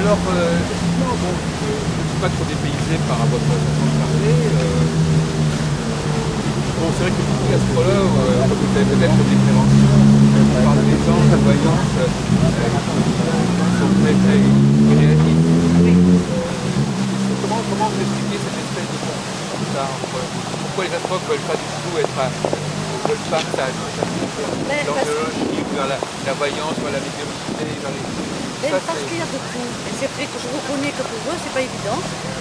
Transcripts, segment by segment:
alors, effectivement, bon, je ne suis pas trop dépaysé par votre façon de parler. Bon, c'est vrai que beaucoup d'astrologues, vous avez peut-être des préventions, on parle des gens, de voyance, qui sont très très réactifs. Comment vous expliquez cette espèce de conflit comme ça entre pourquoi les astrologues ne veulent pas du tout être veulent pas que ça l'angiologie, vers la voyance, vers la médiumnité, vers les... Parce qu'il y a de tout. Et c'est vrai que je reconnais que pour eux, c'est pas évident.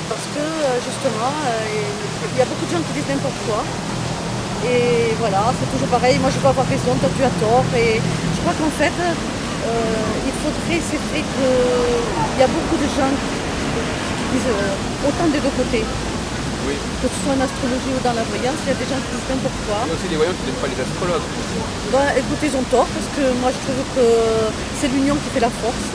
Parce que justement, il y a beaucoup de gens qui disent n'importe quoi. Et voilà, c'est toujours pareil. Moi, je peux avoir raison, toi, tu as tort. Et je crois qu'en fait, il faudrait, c'est vrai qu'il y a beaucoup de gens qui disent autant des deux côtés. Oui. Que ce soit en astrologie ou dans la voyance, il y a des gens qui disent n'importe quoi. Il y a aussi des voyants qui n'aiment pas les astrologues. Ben, écoutez, ils ont tort, parce que moi je trouve que c'est l'union qui fait la force.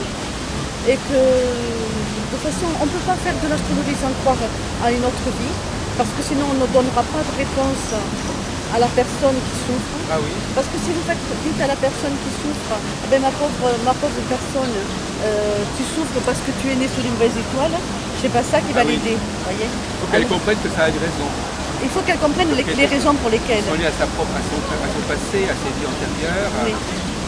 Et que de toute façon, on ne peut pas faire de l'astrologie sans croire à une autre vie, parce que sinon on ne donnera pas de réponse à la personne qui souffre. Ah oui. Parce que si vous dites à la personne qui souffre, ben ma pauvre personne, tu souffres parce que tu es né sur une mauvaise étoile, c'est pas ça qui va l'aider, voyez. Il faut qu'elle comprenne que ça a une raison. Il faut qu'elle comprenne les raisons pour lesquelles. Sont liées à son passé, à ses vies antérieures. Oui.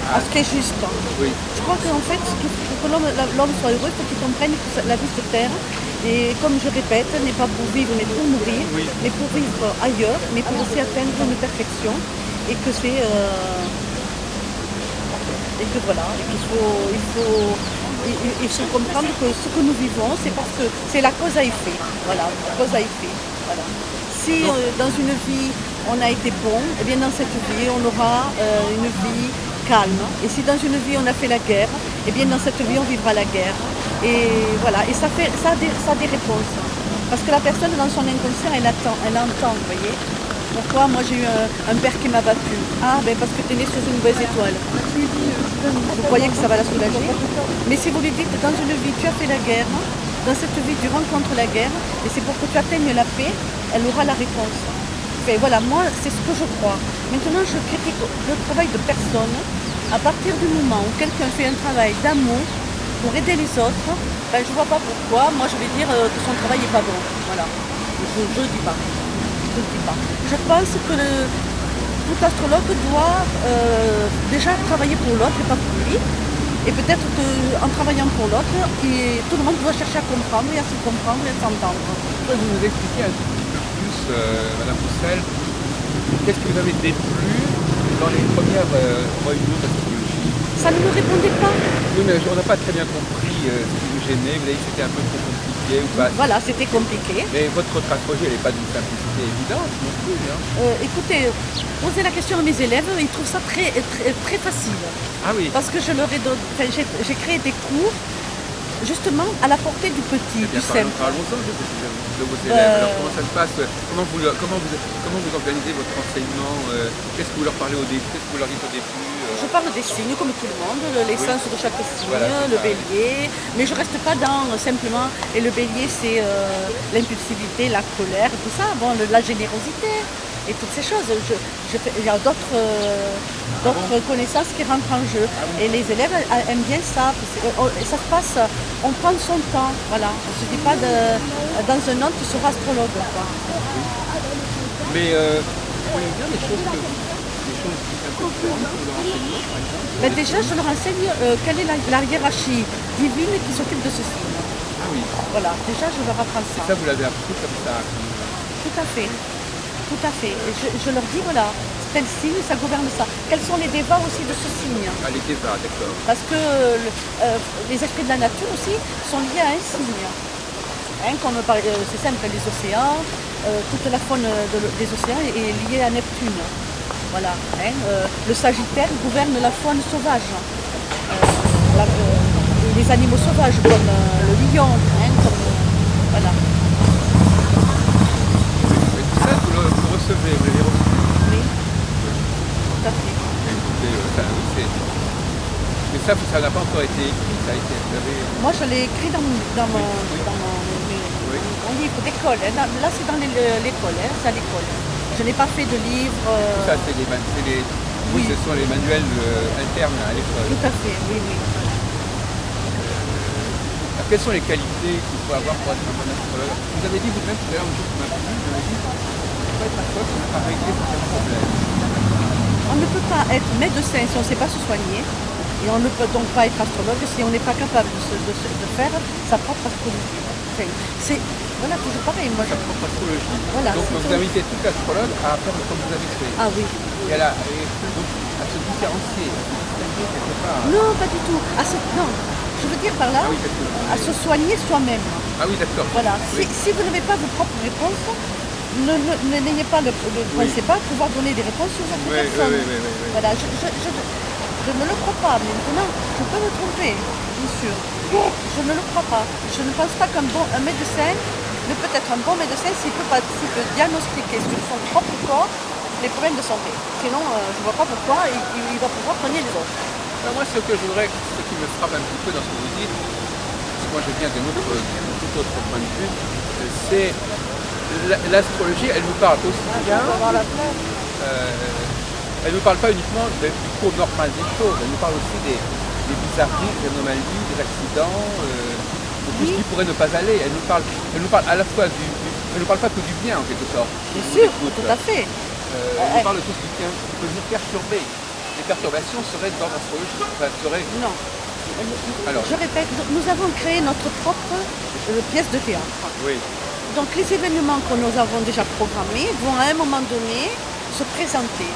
À ce qui est juste. Oui. Je crois qu'en fait, pour que l'homme soit heureux, il faut qu'il comprenne que la vie sur Terre, et comme je répète, n'est pas pour vivre mais pour mourir, oui. Mais pour vivre ailleurs, mais pour aussi atteindre une perfection, et que c'est... et que voilà, il faut comprendre que ce que nous vivons, c'est parce que c'est la cause à effet. Voilà, cause à effet. Voilà. Si dans une vie on a été bon, eh bien dans cette vie on aura une vie calme. Et si dans une vie on a fait la guerre, eh bien dans cette vie on vivra la guerre. Et voilà, et ça a des réponses. Parce que la personne dans son inconscient, elle entend, vous voyez. Pourquoi moi j'ai eu un père qui m'a battu? Ah ben parce que tu es né sous une mauvaise étoile. Vous croyez que ça va la soulager? Mais si vous lui dites dans une vie tu as fait la guerre, dans cette vie tu rencontres la guerre, et c'est pour que tu atteignes la paix, elle aura la réponse. Enfin, voilà, moi c'est ce que je crois. Maintenant je critique le travail de personne. À partir du moment où quelqu'un fait un travail d'amour pour aider les autres, ben, je ne vois pas pourquoi. Moi je vais dire que son travail n'est pas bon. Voilà. Je ne dis pas. Je pense que tout astrologue doit déjà travailler pour l'autre et pas pour lui. Et peut-être qu'en travaillant pour l'autre, tout le monde doit chercher à comprendre et à se comprendre et à s'entendre. Vous nous expliquer un petit peu plus, Madame Roussel, qu'est-ce qui vous avait déplu dans les premières réunions d'astrologie? Ça ne me répondait pas. Oui, mais on n'a pas très bien compris ce qui vous gênait. Vous avez dit que c'était un peu trop compliqué ou pas? Voilà, c'était compliqué. Mais votre astrologie, elle n'est pas d'une simplicité évidente non plus. Hein. Écoutez, posez la question à mes élèves, ils trouvent ça très, très, très facile. Ah oui. Parce que je leur ai donné, j'ai créé des cours justement à la portée du petit, du simple. Parlons-en de vos élèves. Alors comment ça se passe? Comment vous organisez votre enseignement? Qu'est-ce que vous leur parlez au début? Qu'est-ce que vous leur dites au début? Je parle des signes comme tout le monde, l'essence de chaque signe, voilà, le bélier, mais je reste pas dans simplement, et le bélier c'est l'impulsivité, la colère, tout ça, bon, la générosité et toutes ces choses. Il y a d'autres connaissances qui rentrent en jeu. Et les élèves aiment bien ça. Ça se passe, on prend son temps, voilà. On ne se dit pas dans un an tu seras astrologue. Quoi. Mais vous pouvez dire des choses un peu différentes que vous leur enseignez, par exemple? Ben déjà, je leur enseigne quelle est la hiérarchie divine qui s'occupe de ce signe. Ah oui. Voilà, déjà je leur apprends ça. Et ça, vous l'avez appris comme ça? Tout à fait. Tout à fait. Et je leur dis, voilà, tel signe, ça gouverne ça. Quels sont les débats aussi de ce signe? Ah, les débats, d'accord. Parce que les esprits de la nature aussi sont liés à un signe. Hein, comme c'est simple, les océans, toute la faune des océans est liée à Neptune. Voilà. Hein, le Sagittaire gouverne la faune sauvage. Les animaux sauvages comme le lion. Hein, voilà. Mais tout ça, vous recevez, vous l'avez reçu? Oui, tout à fait. Écoutez, mais ça n'a pas encore été écrit, ça a été... Moi, je l'ai écrit dans mon livre d'école. Hein. Là, c'est dans l'école, hein, c'est à l'école. Je n'ai pas fait de livre. Ça, c'est oui, ce sont les manuels internes à l'école. Tout à fait, oui, oui. À quelles sont les qualités qu'il faut avoir pour être un bon astrologue? Vous avez dit vous-même tout à l'heure une chose qui m'a plu, vous avez dit on ne peut pas être astrologue si on n'a pas réglé certains problèmes. On ne peut pas être médecin si on ne sait pas se soigner. Et on ne peut donc pas être astrologue si on n'est pas capable de faire sa propre astrologie. Enfin, c'est voilà, toujours pareil. Moi, Sa propre astrologie. voilà, Donc c'est vous tout. invitez tout astrologue à faire comme vous avez fait. Ah oui. Et donc à se différencier, à se distinguer quelque part. Non, pas du tout. Non, je veux dire par là, Ah oui, parce que- à se soigner soi-même. Ah oui, d'accord. Voilà. Oui. Si vous n'avez pas vos propres réponses, n'ayez pas pensez pas pouvoir donner des réponses aux autres Oui, oui, personnes. oui. Voilà, je ne le crois pas. Maintenant, je peux me tromper, bien sûr. Je ne le crois pas. Je ne pense pas un médecin ne peut être un bon médecin s'il peut diagnostiquer sur son propre corps les problèmes de santé. Sinon, je ne vois pas pourquoi il va pouvoir soigner les autres. Alors moi, ce que je voudrais, ce qui me frappe un petit peu dans ce que vous dites, parce que moi je viens d'un tout autre point de vue, c'est l'astrologie, elle nous parle aussi bien. Elle ne nous parle pas uniquement du cours normal des choses, elle nous parle aussi des bizarreries, des anomalies, des accidents, de tout ce qui pourrait ne pas aller. Elle nous parle à la fois elle ne nous parle pas que du bien en quelque sorte. Bien sûr, tout à fait. Elle nous parle de tout ce qui peut nous perturber. Les perturbations seraient dans l'astrologie. Non. Alors, je répète, nous avons créé notre propre pièce de théâtre. oui. Donc les événements que nous avons déjà programmés vont à un moment donné se présenter.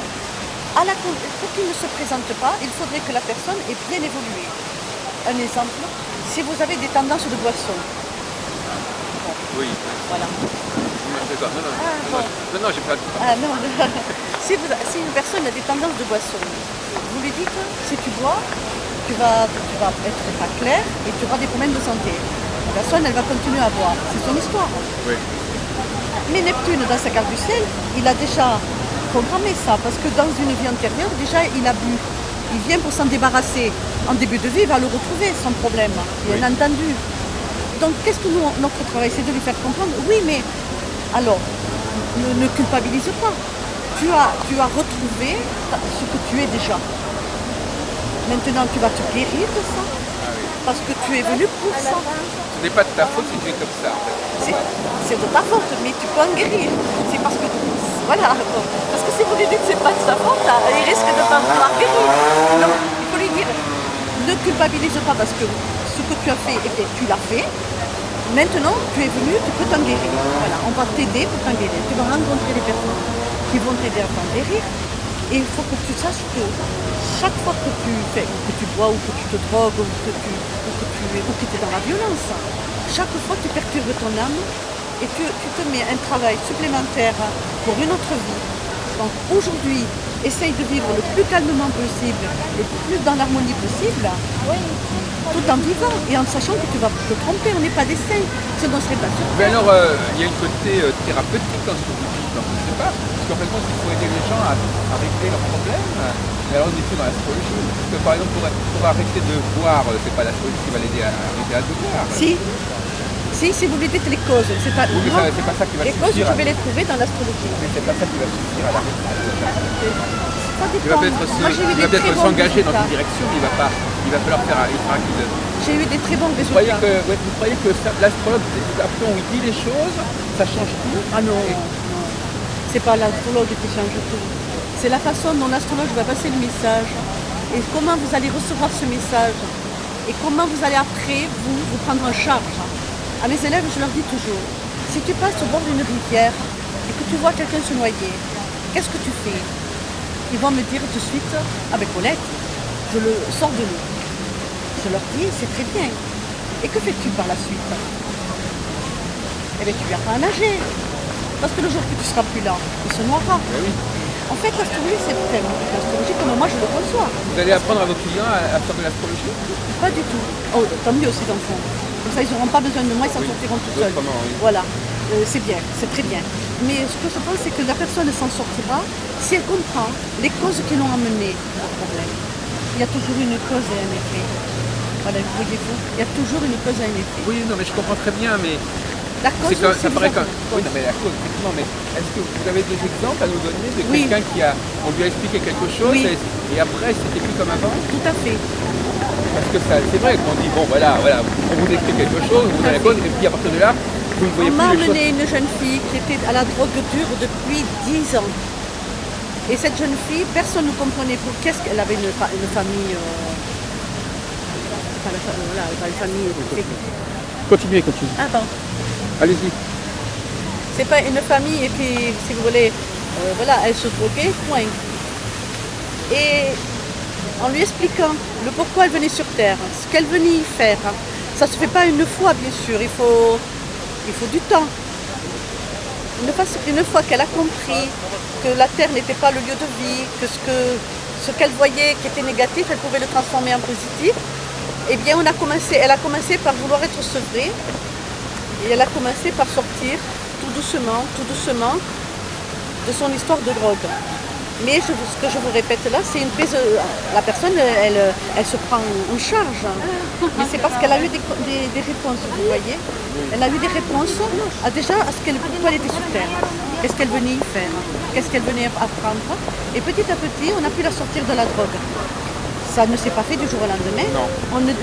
Pour qu'ils ne se présentent pas, il faudrait que la personne ait bien évolué. Un exemple, si vous avez des tendances de boisson. Oui. Voilà. D'accord. Non, j'ai pas. Ah non, si une personne a des tendances de boisson, vous lui dites, si tu bois, tu vas être pas clair et tu auras des problèmes de santé. La personne, elle va continuer à boire. C'est son histoire. Oui. Mais Neptune, dans sa carte du ciel, il a déjà programmé ça, parce que dans une vie antérieure, déjà, il a bu. Il vient pour s'en débarrasser. En début de vie, il va le retrouver, son problème, bien entendu. Donc, qu'est-ce que notre travail, c'est de lui faire comprendre? Oui, mais alors, ne culpabilise pas. Tu as retrouvé ce que tu es déjà. Maintenant, tu vas te guérir de ça, parce que tu es venu pour ça. Ce n'est pas de ta faute si tu es comme ça, en fait. C'est de ta faute, mais tu peux en guérir. C'est parce que, voilà, parce que si vous lui dites que c'est pas de sa faute, il risque de ne pas vouloir guérir. Donc, il faut lui dire, ne culpabilise pas parce que ce que tu as fait, eh bien, tu l'as fait. Maintenant, tu es venu, tu peux t'en guérir. Voilà, on va t'aider pour t'en guérir. Tu vas rencontrer des personnes qui vont t'aider à t'en guérir. Et il faut que tu saches que chaque fois que tu bois ou que tu te drogues ou que tu es dans la violence, chaque fois tu perturbes ton âme et tu te mets un travail supplémentaire pour une autre vie. Donc aujourd'hui, essaye de vivre le plus calmement possible, le plus dans l'harmonie possible, tout en vivant et en sachant que tu vas te tromper. On n'est pas des saints, sinon on ne serait pas sûr. Mais alors, il y a une côté thérapeutique dans ce que vous dites, donc, je ne sais pas. Parce qu'en fait, il faut aider les gens à régler leurs problèmes. Mais alors, on n'est plus dans l'astrologie. Parce que par exemple, pour arrêter de boire, c'est pas l'astrologie qui va l'aider à arrêter à boire. Si vous lui dites les causes, c'est pas, Oui, mais c'est pas ça qui va les causes, suffire. je vais les trouver dans l'astrologie. Mais c'est pas ça qui va suffire à l'arrêter. Ça Il va dépend. Moi, j'ai eu des très peut-être bons s'engager dans résultats. une direction, mais il va falloir faire un guide. J'ai eu des très bons Vous croyez résultats. vous croyez que l'astrologue, après on lui dit les choses, ça change tout? Ah non, c'est pas l'astrologue qui change tout. C'est la façon dont l'astrologue va passer le message et comment vous allez recevoir ce message et comment vous allez après vous prendre en charge. À mes élèves, je leur dis toujours, si tu passes au bord d'une rivière et que tu vois quelqu'un se noyer, qu'est-ce que tu fais? Ils vont me dire tout de suite, ah ben Colette, je le sors de l'eau. Je leur dis, c'est très bien. Et que fais-tu par la suite? Eh bien, tu lui apprends à nager. Parce que le jour que tu ne seras plus là, il se noiera. Ben oui. En fait, l'astrologie, c'est l'astrologie comme moi je le conçois. Vous allez apprendre à vos clients à faire de l'astrologie? Pas du tout. Oh, tant mieux, ces enfants. Comme ça, ils n'auront pas besoin de moi, ils s'en sortiront tout seuls. Oui. Voilà. C'est bien, c'est très bien. Mais ce que je pense, c'est que la personne s'en sortira si elle comprend les causes qui l'ont amené au problème. Il y a toujours une cause et un effet. Voilà, voyez-vous, il y a toujours une cause et un effet. Oui, non, mais je comprends très bien, mais La cause, ça paraît comme... Oui, non, mais la cause, effectivement, mais est-ce que vous avez des exemples à nous donner de quelqu'un on lui a expliqué quelque chose et après, c'était plus comme avant? Tout à fait. Parce que c'est vrai qu'on dit, bon voilà, on vous écrit quelque chose, vous allez répondre, et puis à partir de là, vous ne voyez On plus m'a les choses. amené une jeune fille qui était à la drogue dure depuis 10 ans. Et cette jeune fille, personne ne comprenait pour qu'est-ce qu'elle avait une famille. Voilà, pas une famille. Continuez. Ah bon. Allez-y. C'est pas une famille et puis, si vous voulez, voilà, elle se droguait, point. Et en lui expliquant le pourquoi elle venait sur Terre, ce qu'elle venait y faire, ça ne se fait pas une fois, bien sûr, il faut du temps. Une fois qu'elle a compris que la Terre n'était pas le lieu de vie, que ce qu'elle voyait qui était négatif, elle pouvait le transformer en positif, eh bien elle a commencé par vouloir être sevrée et elle a commencé par sortir tout doucement de son histoire de drogue. Mais ce que je vous répète là, c'est une prise. La personne, elle se prend en charge. Mais c'est parce qu'elle a eu des réponses, vous voyez. Elle a eu des réponses pourquoi elle était sur Terre. Qu'est-ce qu'elle venait y faire. Qu'est-ce qu'elle venait apprendre. Et petit à petit, on a pu la sortir de la drogue. Ça ne s'est pas fait du jour au lendemain. Non.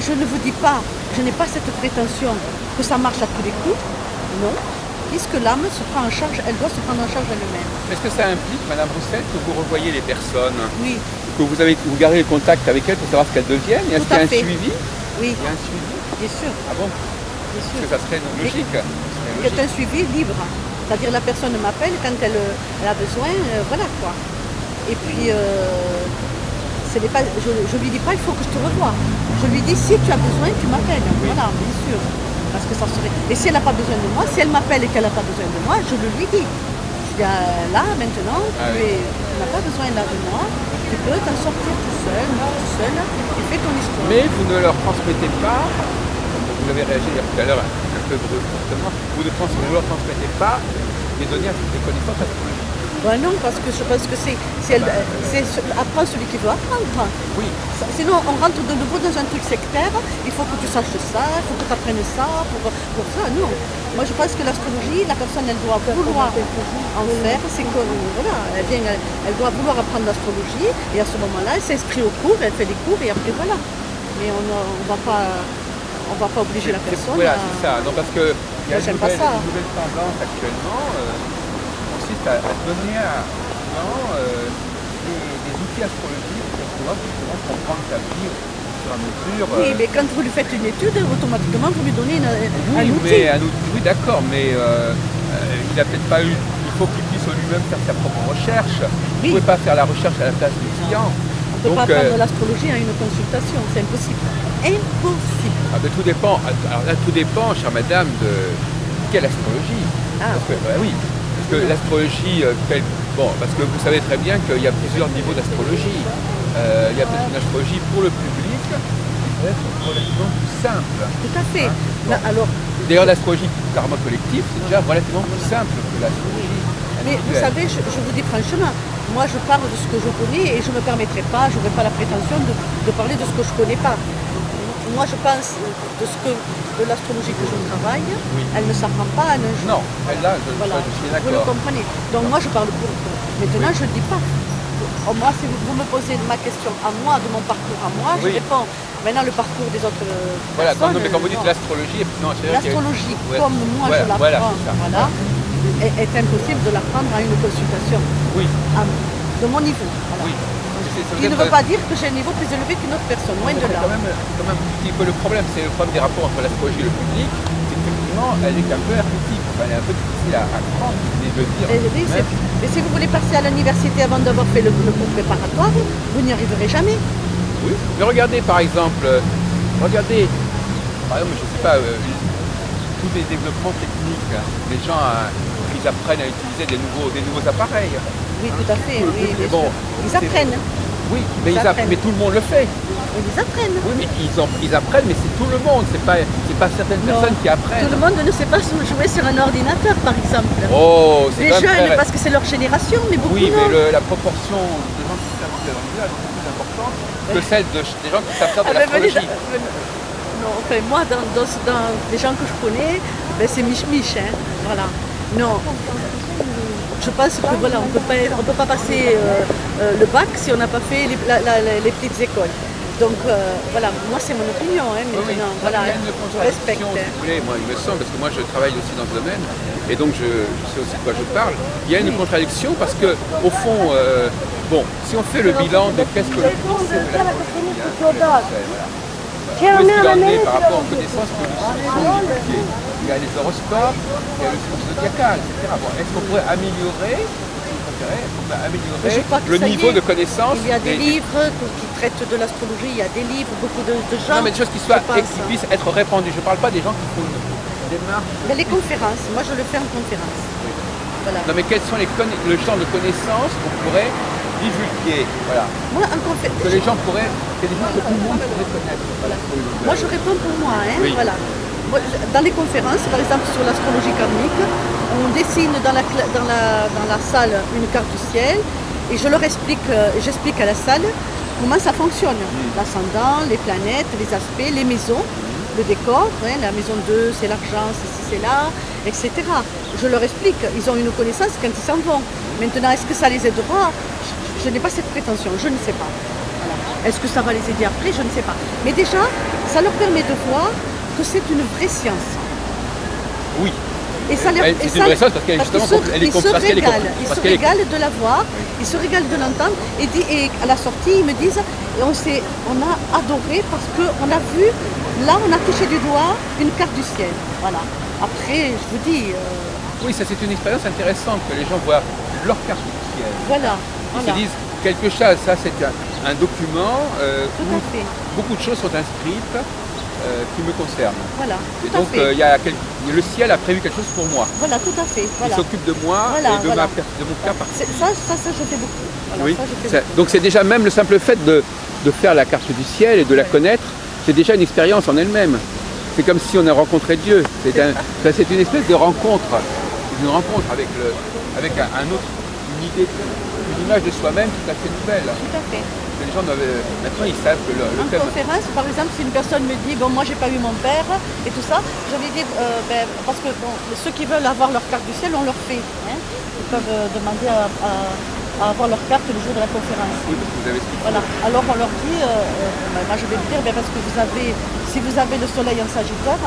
Je ne vous dis pas, je n'ai pas cette prétention que ça marche à tous les coups. Non. Puisque l'âme se prend en charge, elle doit se prendre en charge elle-même. Est-ce que ça implique, Madame Roussel, que vous revoyez les personnes, Oui, que vous gardez le contact avec elles pour savoir ce qu'elles deviennent? Et est-ce Tout qu'il y a à un fait. suivi? oui, Il y a un suivi? bien sûr, Ah bon? bien Parce sûr. que ça serait logique. C'est un suivi libre. C'est-à-dire la personne m'appelle quand elle a besoin, voilà quoi. Et puis, ce n'est pas, je lui dis pas il faut que je te revoie. Je lui dis si tu as besoin, tu m'appelles. Oui. Voilà, bien sûr. Parce que ça serait. Et si elle n'a pas besoin de moi, si elle m'appelle et qu'elle n'a pas besoin de moi, je le lui dis. Je dis là, maintenant, Ah oui. tu n'as pas besoin là de moi, tu peux t'en sortir tout seul, et fais ton histoire. Mais vous ne leur transmettez pas, vous avez réagi tout à l'heure un peu brutalement, vous ne leur transmettez pas des données, des connaissances astrologiques. Ben non, parce que je pense que c'est apprendre celui qui veut apprendre. Oui, Sinon, on rentre de nouveau dans un truc sectaire. Il faut que tu saches ça, il faut que tu apprennes ça pour ça. Non. Moi, je pense que l'astrologie, la personne, elle doit vouloir en faire. C'est que, voilà, elle doit vouloir apprendre l'astrologie. Et à ce moment-là, elle s'inscrit au cours, elle fait des cours et après, voilà. Mais on va pas obliger la personne voilà, à... c'est ça. Non, parce que il y a Moi, j'aime pas ça. une nouvelle tendance actuellement, consiste à donner des outils astrologiques pour pouvoir justement comprendre sa vie au fur et à mesure. Oui, mais quand vous lui faites une étude, automatiquement, vous lui donnez un outil. Mais un outil, oui, d'accord, mais il n'a peut-être pas eu. Il faut qu'il puisse lui-même faire sa propre recherche. Vous ne pouvez pas faire la recherche à la place du client. On ne peut pas prendre l'astrologie à une consultation, c'est impossible. Impossible. Tout dépend. Alors là, tout dépend, chère madame, de quelle astrologie. Ah. Parce que, oui, parce que l'astrologie, parce que vous savez très bien qu'il y a plusieurs niveaux d'astrologie. Il y a peut-être une astrologie pour le public qui peut être relativement plus simple. Tout à fait. Hein, Là, alors, D'ailleurs, l'astrologie karma collectif, c'est déjà relativement plus simple que l'astrologie mais vous individuelle. savez, je vous dis franchement, moi je parle de ce que je connais et je ne me permettrai pas, je n'aurai pas la prétention de parler de ce que je ne connais pas. Moi je pense de l'astrologie que je travaille, elle ne s'apprend pas à un jour. Non, là, Voilà, je suis vous le d'accord. comprenez. Donc moi je parle pour vous. Maintenant je ne dis pas. Moi, si vous me posez ma question à moi, de mon parcours à moi, je Oui. réponds. Maintenant le parcours des autres Voilà, personnes. non, mais quand vous dites non. l'astrologie, non, c'est-à-dire qu'il y a- L'astrologie, Ouais. comme moi je l'apprends, Voilà, c'est ça. voilà, est impossible de l'apprendre à une consultation Oui, de mon niveau. Voilà. oui. Ce qui ne veut pas dire que j'ai un niveau plus élevé qu'une autre personne, loin de C'est là. quand même un petit peu le problème, c'est le problème des rapports entre l'astrologie et le public. C'est qu'effectivement, elle est un peu hermétique, enfin, elle est un peu difficile à prendre et de dire. Oui, mais si vous voulez passer à l'université avant d'avoir fait le cours préparatoire, vous n'y arriverez jamais. Oui, mais regardez par exemple, je sais pas, tous les développements techniques, les gens ils apprennent à utiliser des nouveaux appareils. Oui, tout à fait. Oui, bien bon, sûr. Ils apprennent. Oui, mais, Ils apprennent. mais tout le monde le fait. Ils apprennent. Oui, mais ils apprennent, mais c'est tout le monde, c'est pas certaines Non. personnes qui apprennent. Tout le monde ne sait pas jouer sur un ordinateur, par exemple. Oh, c'est Les quand même jeunes, très- parce que c'est leur génération, mais beaucoup Oui, non. mais la proportion de gens qui savent faire l'anglais est beaucoup plus importante que celle des gens qui savent faire de Ah ben, l'astrologie. non, enfin, moi, dans les gens que je connais, ben, c'est mich-mich, hein. Voilà. Non. Je pense que voilà, on peut pas passer le bac si on n'a pas fait les petites écoles. Donc voilà, moi c'est mon opinion, hein, Oui, oui. maintenant, Il voilà, y a une je respecte. contradiction, si vous voulez, moi il me semble, parce que moi je travaille aussi dans ce domaine, et donc je sais aussi de quoi je parle. Il y a une contradiction parce que, au fond, bon, si on fait le bilan de qu'est-ce que le français de l'astrologie, voilà. Où est-ce qu'il en est par rapport aux connaissances que nous sommes divulguées? Il y a les horoscopes, il y a le cycle zodiacal, etc. Bon, est-ce qu'on pourrait améliorer, Je crois que le ça y niveau est. de connaissance Il y a des livres qui traitent de l'astrologie, il y a des livres, beaucoup de gens. Non, mais des choses qui qui puissent être répandues. Je ne parle pas des gens qui font une démarche. Mais les conférences, moi je le fais en conférence. Voilà. Non, mais quels sont le champ de connaissances qu'on pourrait divulguer? Voilà. Moi, en conférence. Que les gens pourraient, que les gens que tout le monde pourrait connaître. Voilà. Moi je réponds pour moi, hein, Oui. voilà. Moi, dans les conférences, par exemple sur l'astrologie karmique, on dessine dans la salle une carte du ciel et je leur explique, j'explique à la salle comment ça fonctionne. L'ascendant, les planètes, les aspects, les maisons, le décor, hein, la maison 2 c'est l'argent, ceci c'est là, etc. Je leur explique, ils ont une connaissance quand ils s'en vont. Maintenant, est-ce que ça les aidera? Je n'ai pas cette prétention, je ne sais pas. Voilà. Est-ce que ça va les aider après? Je ne sais pas. Mais déjà, ça leur permet de voir que c'est une vraie science. Oui. Et ça leur, C'est une vraie science parce qu'elle est ils se régalent de la voir, ils se régalent de l'entendre et à la sortie ils me disent on a adoré parce qu'on a vu, là on a touché du doigt une carte du ciel. Voilà. Après je vous dis. Oui, ça c'est une expérience intéressante que les gens voient leur carte du ciel. Voilà. Ils se disent quelque chose, ça c'est un document où à fait. beaucoup de choses sont inscrites. Qui me concerne. Voilà, et donc le ciel a prévu quelque chose pour moi. Voilà, tout à fait. Voilà. Il s'occupe de moi et de mon cas particulier. Ça je fais beaucoup. Voilà, oui. Ça, je fais beaucoup. Donc c'est déjà même le simple fait de faire la carte du ciel et de la connaître, c'est déjà une expérience en elle-même. C'est comme si on a rencontré Dieu. C'est une espèce de rencontre. C'est une rencontre avec un autre, une idée, une image de soi-même tout à fait nouvelle. Tout à fait. Les gens maintenant ils savent que le thème... En conférence, par exemple, si une personne me dit bon moi j'ai pas eu mon père et tout ça, je vais dire parce que bon, ceux qui veulent avoir leur carte du ciel, on leur fait. Hein. Ils peuvent demander à avoir leur carte le jour de la conférence. Oui, parce que vous avez expliqué. Voilà. Alors on leur dit, moi je vais le dire, parce que si vous avez le soleil en Sagittaire,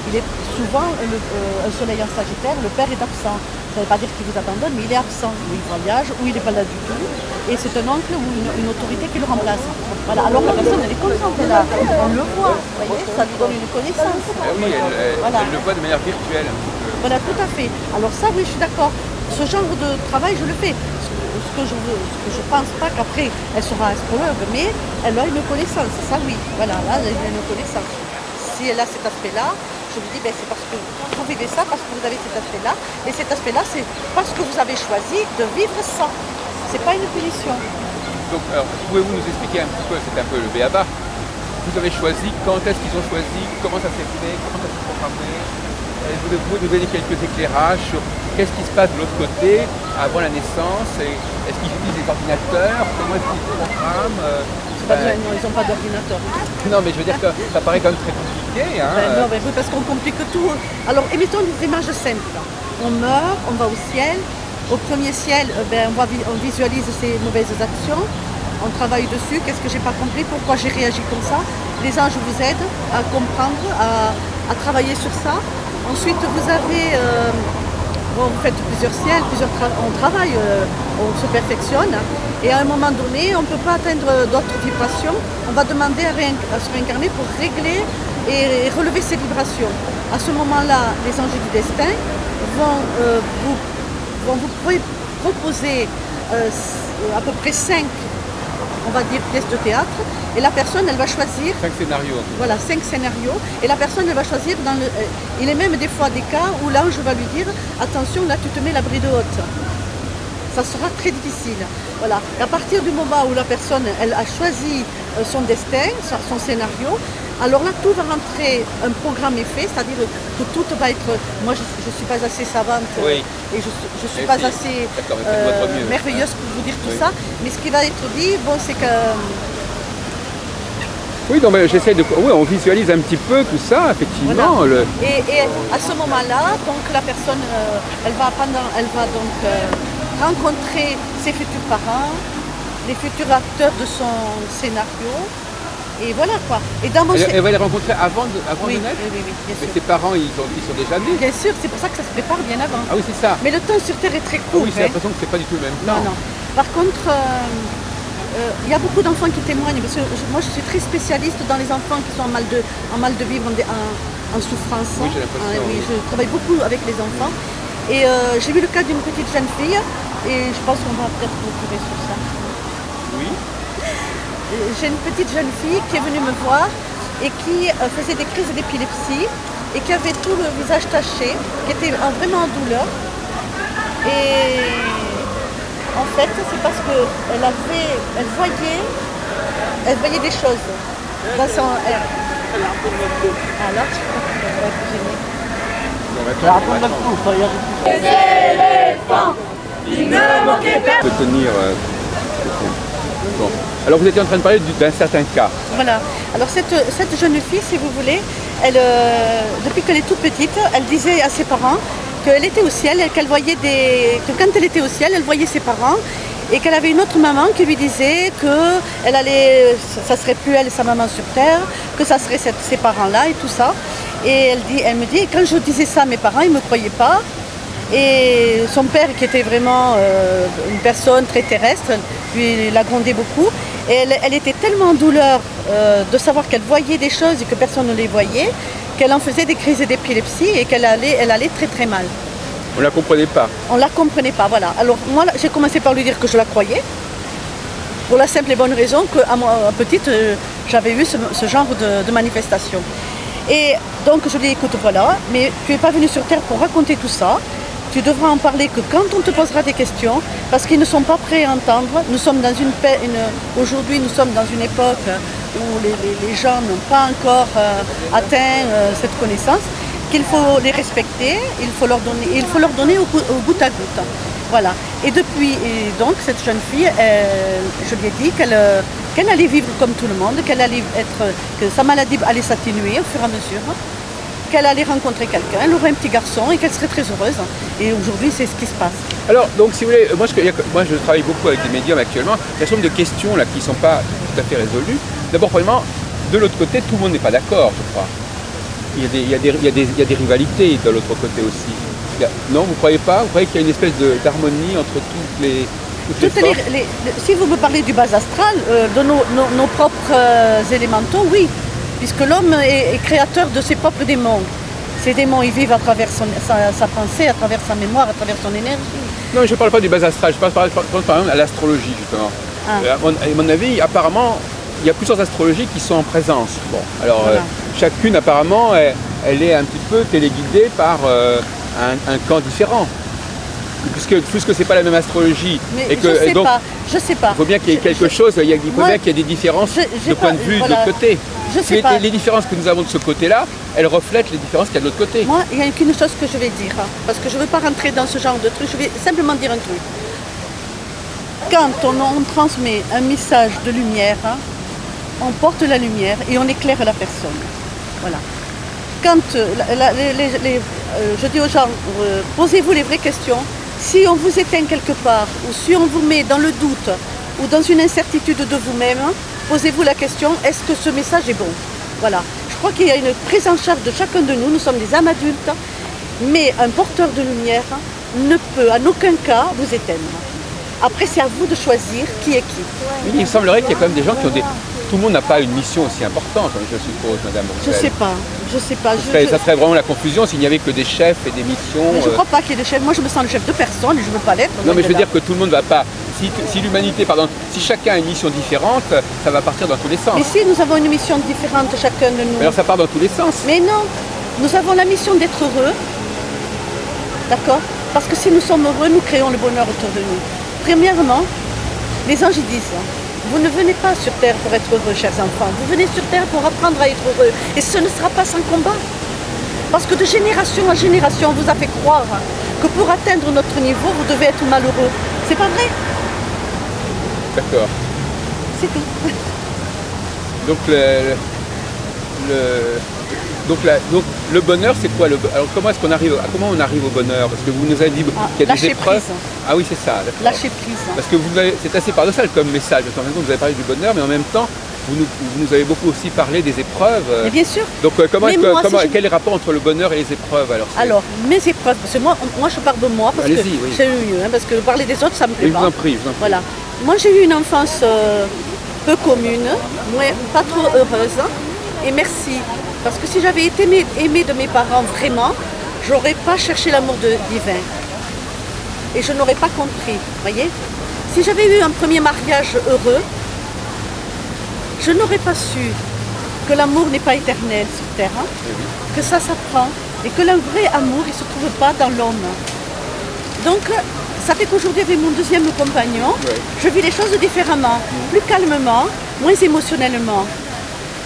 il est souvent un soleil en Sagittaire, le père est absent. Ça ne veut pas dire qu'il vous abandonne, mais il est absent, ou il voyage, ou il n'est pas là du tout. Et c'est un oncle ou une autorité qui le remplace. Voilà. Alors la personne elle est contente, là. On le voit, vous voyez, ça lui donne une connaissance. Oui, elle le voit de manière virtuelle. Voilà, tout à fait. Alors ça, oui, je suis d'accord. Ce genre de travail, je le fais. Ce que je pense pas qu'après, elle sera astrologue, mais elle a une connaissance. Ça, oui. Voilà, là, elle a une connaissance. Si elle a cet aspect-là, je vous dis, c'est parce que vous vivez ça, parce que vous avez cet aspect-là. Et cet aspect-là, c'est parce que vous avez choisi de vivre ça. C'est pas une punition. Donc, alors, pouvez-vous nous expliquer un petit peu, c'est un peu le b.a.-ba, vous avez choisi, quand est-ce qu'ils ont choisi, comment ça s'est fait, comment ça s'est programmé? Vous pouvez nous donner quelques éclairages sur qu'est-ce qui se passe de l'autre côté avant la naissance? Est-ce qu'ils utilisent des ordinateurs? Comment est-ce qu'ils se programment? Non, ils n'ont pas d'ordinateur. Non, mais je veux dire que ça paraît quand même très compliqué. Hein. Non, mais oui, parce qu'on complique tout. Alors, émettons des images simples. On meurt, on va au ciel. Au premier ciel, on visualise ses mauvaises actions. On travaille dessus. Qu'est-ce que j'ai pas compris? Pourquoi j'ai réagi comme ça? Les anges vous aident à comprendre, à travailler sur ça. Ensuite, vous avez... vous faites plusieurs ciels, on travaille, on se perfectionne. Et à un moment donné, on ne peut pas atteindre d'autres vibrations. On va demander à se réincarner pour régler et relever ces vibrations. À ce moment-là, les anges du destin vont vous proposer à peu près 5, on va dire, pièces de théâtre. Et la personne, elle va choisir... 5 scénarios. Voilà, 5 scénarios. Et la personne, elle va choisir il est même des fois des cas où l'ange va lui dire « Attention, là, tu te mets la bride haute ». Ça sera très difficile. Voilà. Et à partir du moment où la personne elle a choisi son destin, son scénario, alors là tout va rentrer, un programme est fait, c'est-à-dire que tout va être... Moi je ne suis pas assez savante oui. Et je ne suis pas assez merveilleuse pour vous dire tout ça, mais ce qui va être dit, bon, c'est que... Oui, donc j'essaie de... Oui, on visualise un petit peu tout ça, effectivement. Voilà. Et à ce moment-là, donc la personne, elle va donc rencontrer ses futurs parents, les futurs acteurs de son scénario, Et voilà quoi. Et dans mon... Elle va les rencontrer avant Oui, de naître. oui, bien Mais sûr. ses parents, ils sont déjà nés. Bien sûr, c'est pour ça que ça se prépare bien avant. Ah oui, c'est ça. Mais le temps sur Terre est très Ah court. oui, j'ai hein. l'impression que c'est pas du tout le même Non, temps. non. Par contre, il y a beaucoup d'enfants qui témoignent, parce que moi je suis très spécialiste dans les enfants qui sont en mal de vivre, en souffrance. Oui, j'ai l'impression, Oui, oui. je travaille beaucoup avec les enfants. Et j'ai vu le cas d'une petite jeune fille, et je pense qu'on va peut-être retrouver sur ça. Oui. J'ai une petite jeune fille qui est venue me voir et qui faisait des crises d'épilepsie et qui avait tout le visage taché, qui était vraiment en douleur. Et en fait, c'est parce qu'elle voyait des choses. Dans son, alors, elle va être gênée. On va attendre. De tenir. Bon. Alors vous étiez en train de parler d'un certain cas. Voilà. Alors cette jeune fille, si vous voulez, depuis qu'elle est toute petite, elle disait à ses parents qu'elle était au ciel et que quand elle était au ciel, elle voyait ses parents et qu'elle avait une autre maman qui lui disait que ça serait plus elle et sa maman sur terre, que ça serait ces parents-là et tout ça. Et elle me dit, quand je disais ça à mes parents, ils ne me croyaient pas. Et son père, qui était vraiment une personne très terrestre, lui la grondait beaucoup. Et elle était tellement en douleur de savoir qu'elle voyait des choses et que personne ne les voyait, qu'elle en faisait des crises d'épilepsie et elle allait très très mal. On ne la comprenait pas. On ne la comprenait pas, voilà. Alors moi, j'ai commencé par lui dire que je la croyais, pour la simple et bonne raison qu'à moi, petite, j'avais eu ce genre de manifestation. Et donc je lui ai dit, écoute, voilà, mais tu n'es pas venu sur Terre pour raconter tout ça. Tu devras en parler que quand on te posera des questions, parce qu'ils ne sont pas prêts à entendre. Nous sommes dans aujourd'hui, nous sommes dans une époque où les gens n'ont pas encore atteint cette connaissance, qu'il faut les respecter, il faut leur donner au goutte à goutte. Voilà. Et donc cette jeune fille, je lui ai dit qu'elle allait vivre comme tout le monde, que sa maladie allait s'atténuer au fur et à mesure, qu'elle allait rencontrer quelqu'un, elle aurait un petit garçon et qu'elle serait très heureuse. Et aujourd'hui, c'est ce qui se passe. Alors, donc, si vous voulez, moi je travaille beaucoup avec des médiums actuellement. Il y a un certain nombre de questions là, qui ne sont pas tout à fait résolues. D'abord, premièrement, de l'autre côté, tout le monde n'est pas d'accord, je crois. Il y a des rivalités de l'autre côté aussi. Non, vous ne croyez pas? Vous croyez qu'il y a une espèce d'harmonie entre toutes les forces? Si vous me parlez du bas astral, de nos propres élémentaux, oui. Puisque l'homme est créateur de ses propres démons. Ces démons, ils vivent à travers sa pensée, à travers sa mémoire, à travers son énergie. Non, je ne parle pas du bas astral, je pense par exemple à l'astrologie, justement. À mon avis, apparemment, il y a plusieurs astrologies qui sont en présence. Bon, alors, voilà. Chacune, apparemment, elle est un petit peu téléguidée par un camp différent. Puisque c'est pas la même astrologie. Mais et que, je sais pas. Il faut bien qu'il y ait quelque chose, il faut bien qu'il y ait des différences de point de vue de l'autre côté. Les différences que nous avons de ce côté-là, elles reflètent les différences qu'il y a de l'autre côté. Moi, il n'y a qu'une chose que je vais dire, parce que je ne veux pas rentrer dans ce genre de truc, je vais simplement dire un truc. Quand on transmet un message de lumière, on porte la lumière et on éclaire la personne. Voilà. Quand je dis aux gens, posez-vous les vraies questions. Si on vous éteint quelque part, ou si on vous met dans le doute, ou dans une incertitude de vous-même, posez-vous la question, est-ce que ce message est bon? Voilà. Je crois qu'il y a une prise en charge de chacun de nous, nous sommes des âmes adultes, mais un porteur de lumière ne peut en aucun cas vous éteindre. Après, c'est à vous de choisir qui est qui. Mais il semblerait qu'il y a quand même des gens qui ont des... Tout le monde n'a pas une mission aussi importante, je suppose, Madame Roussel. Je sais pas. Ça serait vraiment la confusion s'il n'y avait que des chefs et des missions. Mais je ne crois pas qu'il y ait des chefs. Moi, je me sens le chef de personne et je ne veux pas l'être. Non, mais je veux dire que tout le monde ne va pas... Si l'humanité, pardon, si chacun a une mission différente, ça va partir dans tous les sens. Mais si nous avons une mission différente, chacun de nous... Alors ça part dans tous les sens. Mais non, nous avons la mission d'être heureux. D'accord? Parce que si nous sommes heureux, nous créons le bonheur autour de nous. Premièrement, les anges disent... Vous ne venez pas sur Terre pour être heureux, chers enfants. Vous venez sur Terre pour apprendre à être heureux. Et ce ne sera pas sans combat. Parce que de génération en génération, on vous a fait croire que pour atteindre notre niveau, vous devez être malheureux. C'est pas vrai. D'accord. C'est tout. Donc le bonheur, c'est quoi? Alors comment on arrive au bonheur? Parce que vous nous avez dit qu'il y a des épreuves. Prise. Ah oui, c'est ça. Lâcher prise. Parce que c'est assez paradoxal comme message. En même temps, vous avez parlé du bonheur, mais en même temps, vous nous avez beaucoup aussi parlé des épreuves. Mais bien sûr. Donc Mais moi, si je- quel est le rapport entre le bonheur et les épreuves alors? Alors, mes épreuves, parce que moi je parle de moi, parce que Allez-y, oui. c'est le mieux, hein, parce que parler des autres, ça me plaît Je pas. vous en prie, je vous en prie. Voilà. Moi, j'ai eu une enfance peu commune, pas trop heureuse, et merci. Parce que si j'avais été aimée de mes parents vraiment, j'aurais pas cherché l'amour divin. Et je n'aurais pas compris, voyez. Si j'avais eu un premier mariage heureux, je n'aurais pas su que l'amour n'est pas éternel sur terre, hein, Eh oui. que ça s'apprend, et que le vrai amour, il ne se trouve pas dans l'homme. Donc, ça fait qu'aujourd'hui, avec mon deuxième compagnon, Ouais. je vis les choses différemment, plus calmement, moins émotionnellement.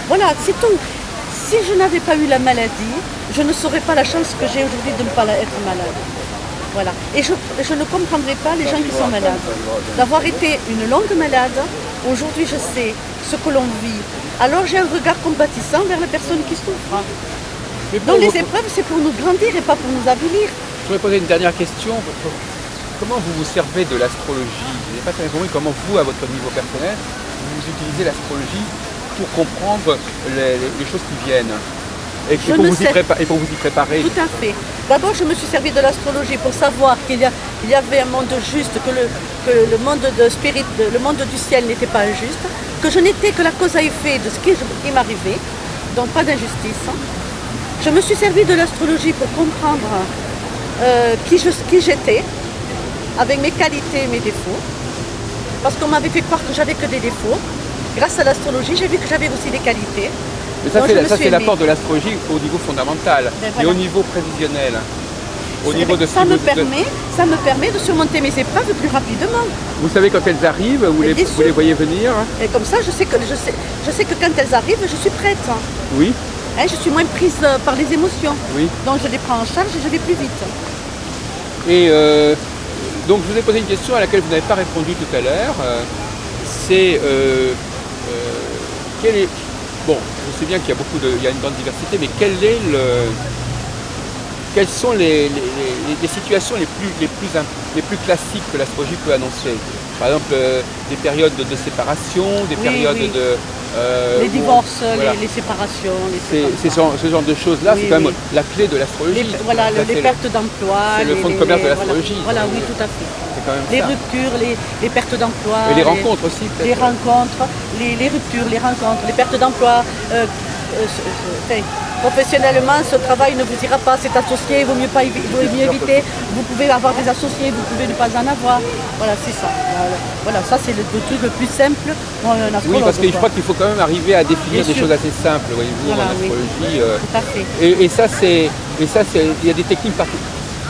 Voilà, c'est tout. Si je n'avais pas eu la maladie, je ne saurais pas la chance que j'ai aujourd'hui de ne pas être malade. Voilà. Et je ne comprendrais pas les gens qui sont malades. D'avoir été une longue malade, aujourd'hui je sais ce que l'on vit. Alors j'ai un regard compatissant vers la personne qui souffre. Mais Donc les vous- épreuves, c'est pour nous grandir et pas pour nous avilir. Je voudrais poser une dernière question. Comment vous vous servez de l'astrologie? Je n'ai pas très bien compris comment vous, à votre niveau personnel, vous utilisez l'astrologie pour comprendre les choses qui viennent et Je pour ne vous y sais- pour vous y préparer. Tout à fait. D'abord, je me suis servi de l'astrologie pour savoir qu'il y avait un monde juste, que le monde le monde du ciel n'était pas injuste, que je n'étais que la cause à effet de ce qui m'arrivait, donc pas d'injustice. Je me suis servi de l'astrologie pour comprendre qui j'étais, avec mes qualités et mes défauts, parce qu'on m'avait fait croire que j'avais que des défauts. Grâce à l'astrologie, j'ai vu que j'avais aussi des qualités. Mais ça, Donc, je me c'est suis l'apport aimée. de l'astrologie au niveau fondamental. Ben, Et voilà. au niveau prévisionnel, au niveau de ce ça qui me vous- ça me permet de surmonter mes épreuves plus rapidement. Vous savez quand elles arrivent, vous Mais bien vous sûr. les voyez venir? Et comme ça, je sais que quand elles arrivent, je suis prête. Oui, Hein, je suis moins prise par les émotions. oui. Donc je les prends en charge et je vais plus vite. Et donc je vous ai posé une question à laquelle vous n'avez pas répondu tout à l'heure. C'est quel est. Bon, je sais bien qu'il y a il y a une grande diversité, mais quelles sont les situations les plus classiques que l'astrologie peut annoncer? Par exemple, des périodes de séparation, des Oui, périodes oui. de. Les divorces, voilà. les séparations, C'est ce genre de choses-là, Oui, c'est quand même oui. la clé de l'astrologie. voilà, Ça, les c'est pertes d'emploi. c'est le fonds de commerce de l'astrologie. Voilà, oui, tout à fait. c'est quand même Les ça. ruptures, les pertes d'emploi. Et les rencontres aussi, peut-être. Les rencontres, les ruptures, les rencontres, les pertes d'emploi. Professionnellement, ce travail ne vous ira pas, c'est associé, il vaut mieux éviter. Vous pouvez avoir des associés, vous pouvez ne pas en avoir. Voilà, c'est ça. Voilà, ça c'est le truc le plus simple pour un astrologue. Oui, parce que je quoi. crois qu'il faut quand même arriver à définir Bien des sûr. choses assez simples, voyez-vous, Voilà, en oui. astrologie. Tout à fait. Et ça, il y a des techniques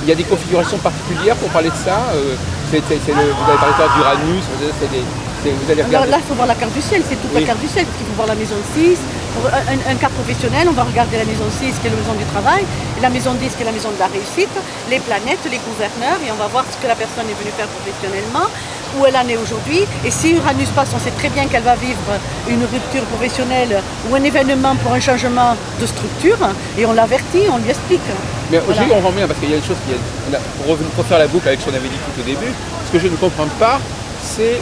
il y a des configurations particulières pour parler de ça. Vous avez parlé tout d'Uranus, vous allez Alors regarder. là, il faut voir la carte du ciel, c'est toute Oui. la carte du ciel, parce qu'il faut voir la maison 6. Pour un cas professionnel, on va regarder la maison 6, qui est la maison du travail, et la maison 10, qui est la maison de la réussite, les planètes, les gouverneurs, et on va voir ce que la personne est venue faire professionnellement, où elle en est aujourd'hui. Et si Uranus passe, on sait très bien qu'elle va vivre une rupture professionnelle ou un événement pour un changement de structure, et on l'avertit, on lui explique. Mais Voilà. aujourd'hui, on rend bien parce qu'il y a des choses pour faire la boucle avec ce qu'on avait dit tout au début, ce que je ne comprends pas, c'est.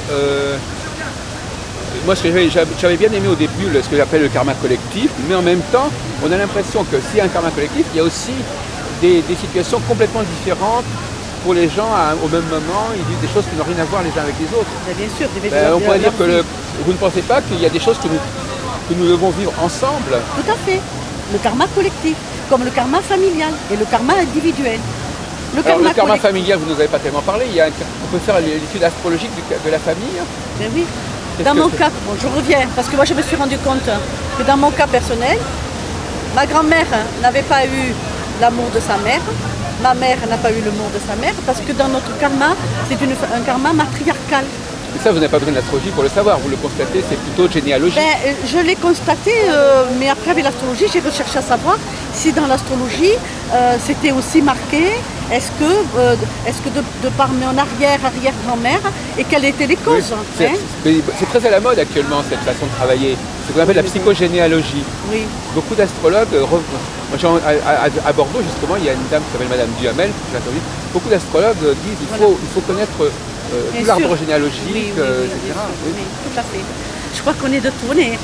Moi, j'avais bien aimé au début ce que j'appelle le karma collectif, mais en même temps, on a l'impression que s'il y a un karma collectif, il y a aussi des situations complètement différentes pour les gens au même moment. Ils disent des choses qui n'ont rien à voir les uns avec les autres. Mais bien sûr, On pourrait dire que vous ne pensez pas qu'il y a des choses que nous devons vivre ensemble? Tout à fait. Le karma collectif, comme le karma familial et le karma individuel. Alors, le karma collectif- familial, vous ne nous avez pas tellement parlé. On peut faire l'étude astrologique de la famille. Ben oui. Qu'est-ce Dans que mon c'est cas, bon, je reviens, parce que moi je me suis rendu compte que dans mon cas personnel, ma grand-mère n'avait pas eu l'amour de sa mère, ma mère n'a pas eu l'amour de sa mère, parce que dans notre karma, c'est un karma matriarcal. Et ça, vous n'avez pas besoin d'astrologie pour le savoir. Vous le constatez, c'est plutôt généalogie. Je l'ai constaté, mais après avec l'astrologie, j'ai recherché à savoir si dans l'astrologie, c'était aussi marqué, est-ce que de par mon arrière-arrière-grand-mère, et quelles étaient les Oui, causes hein c'est très à la mode actuellement, cette façon de travailler. C'est ce qu'on appelle la psychogénéalogie. Oui, Beaucoup d'astrologues, à Bordeaux justement, il y a une dame qui s'appelle Madame Duhamel, que j'ai entendue. Beaucoup d'astrologues disent qu'il Voilà. faut connaître Bien tout l'arbre sûr. généalogique, oui, etc. bien sûr, Oui. oui, tout à fait. Je crois qu'on est de tournée.